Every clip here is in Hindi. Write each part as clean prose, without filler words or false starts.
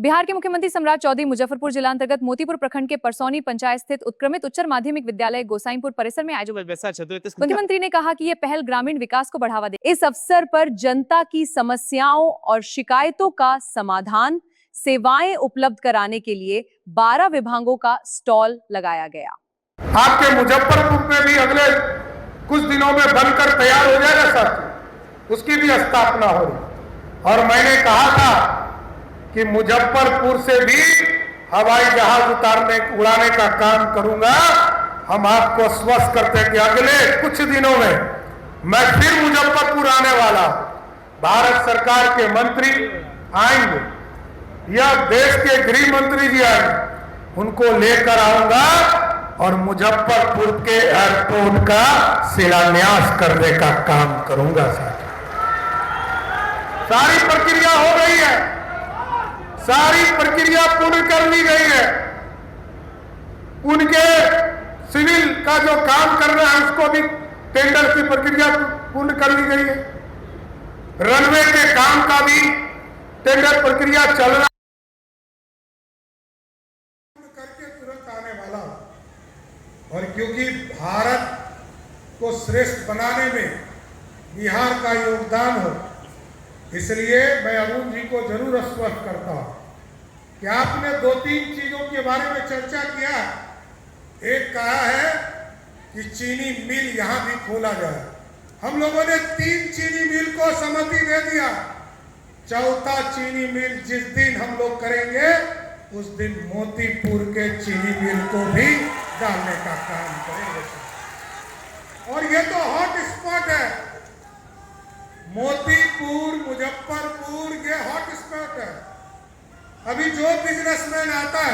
बिहार के मुख्यमंत्री सम्राट चौधरी मुजफ्फरपुर जिला अंतर्गत मोतीपुर प्रखंड के परसौनी पंचायत स्थित उत्क्रमित उच्च माध्यमिक विद्यालय गोसाईपुर परिसर में आयोजित मुख्यमंत्री ने कहा कि यह पहल ग्रामीण विकास को बढ़ावा दे। इस अवसर पर जनता की समस्याओं और शिकायतों का समाधान, सेवाएं उपलब्ध कराने के लिए 12 विभागों का स्टॉल लगाया गया। आपके मुजफ्फरपुर में भी अगले कुछ दिनों में बनकर तैयार हो जाएगा साथी, उसकी भी स्थापना हो रही। और मैंने कहा था कि मुजफ्फरपुर से भी हवाई जहाज उड़ाने का काम करूंगा। हम आपको स्वस्थ करते हैं कि अगले कुछ दिनों में मैं फिर मुजफ्फरपुर आने वाला हूं। भारत सरकार के मंत्री आएंगे या देश के गृह मंत्री जी आएंगे, उनको लेकर आऊंगा और मुजफ्फरपुर के एयरपोर्ट का शिलान्यास करने का काम करूंगा। सारी प्रक्रिया हो गई है, सारी प्रक्रिया पूर्ण कर ली गई है। उनके सिविल का जो काम करना है उसको भी टेंडर की प्रक्रिया पूर्ण कर ली गई है। रनवे के काम का भी टेंडर प्रक्रिया चल रहा करके तुरंत आने वाला। और क्योंकि भारत को श्रेष्ठ बनाने में बिहार का योगदान हो, इसलिए मैं अरुण जी को जरूर आश्वस्त करता हूं कि आपने 2-3 चीजों के बारे में चर्चा किया। एक कहा है कि चीनी मिल यहां भी खोला जाए। हम लोगों ने 3 चीनी मिल को सहमति दे दिया। चौथा चीनी मिल जिस दिन हम लोग करेंगे उस दिन मोतीपुर के चीनी मिल को भी डालने का काम करेंगे। और ये तो हॉट स्पॉट है, मोतीपुर मुजफ्फरपुर ये हॉट स्पॉट है। अभी जो बिजनेसमैन आता है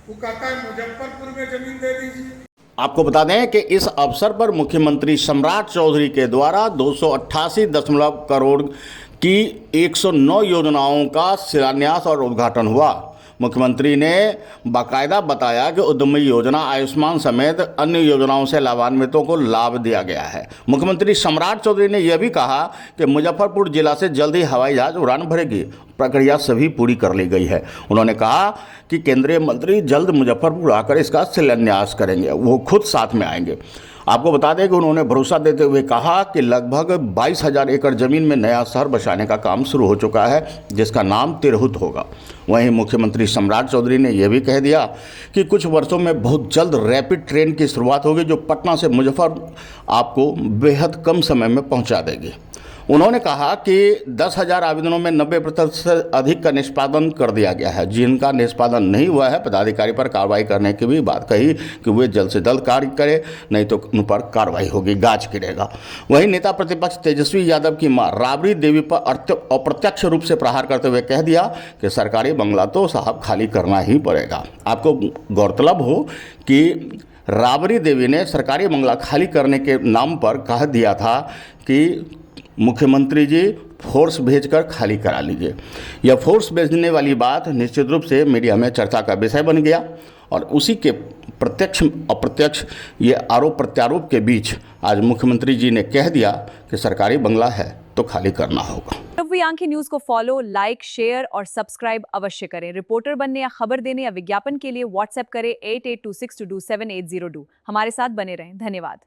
वो कहता है मुजफ्फरपुर में जमीन दे दीजिए। आपको बता दें कि इस अवसर पर मुख्यमंत्री सम्राट चौधरी के द्वारा 288 करोड़ की 109 योजनाओं का शिलान्यास और उद्घाटन हुआ। मुख्यमंत्री ने बाकायदा बताया कि उद्यमी योजना, आयुष्मान समेत अन्य योजनाओं से लाभान्वितों को लाभ दिया गया है। मुख्यमंत्री सम्राट चौधरी ने यह भी कहा कि मुजफ्फरपुर जिला से जल्द ही हवाई जहाज उड़ान भरेगी, प्रक्रिया सभी पूरी कर ली गई है। उन्होंने कहा कि केंद्रीय मंत्री जल्द मुजफ्फरपुर आकर इसका शिलान्यास करेंगे, वो खुद साथ में आएंगे। आपको बता दें कि उन्होंने भरोसा देते हुए कहा कि लगभग 22,000 एकड़ ज़मीन में नया शहर बसाने का काम शुरू हो चुका है, जिसका नाम तिरहुत होगा। वहीं मुख्यमंत्री सम्राट चौधरी ने यह भी कह दिया कि कुछ वर्षों में बहुत जल्द रैपिड ट्रेन की शुरुआत होगी, जो पटना से मुजफ्फरपुर आपको बेहद कम समय में पहुंचा देगी। उन्होंने कहा कि 10,000 आवेदनों में 90% से अधिक का निष्पादन कर दिया गया है। जिनका निष्पादन नहीं हुआ है, पदाधिकारी पर कार्रवाई करने की भी बात कही कि वे जल्द से जल्द कार्य करें, नहीं तो उन पर कार्रवाई होगी, गाज गिरेगा। वहीं नेता प्रतिपक्ष तेजस्वी यादव की मां राबड़ी देवी पर अप्रत्यक्ष रूप से प्रहार करते हुए कह दिया कि सरकारी बंगला तो साहब खाली करना ही पड़ेगा। आपको गौरतलब हो कि राबड़ी देवी ने सरकारी बंगला खाली करने के नाम पर कह दिया था कि मुख्यमंत्री जी फोर्स भेजकर खाली करा लीजिए। यह फोर्स भेजने वाली बात निश्चित रूप से मीडिया में चर्चा का विषय बन गया और उसी के प्रत्यक्ष अप्रत्यक्ष ये आरोप प्रत्यारोप के बीच आज मुख्यमंत्री जी ने कह दिया कि सरकारी बंगला है तो खाली करना होगा। आंखें न्यूज को फॉलो, लाइक, शेयर और सब्सक्राइब अवश्य करें। रिपोर्टर बनने या खबर देने या विज्ञापन के लिए व्हाट्सएप करें 8826227802। हमारे साथ बने रहें। धन्यवाद।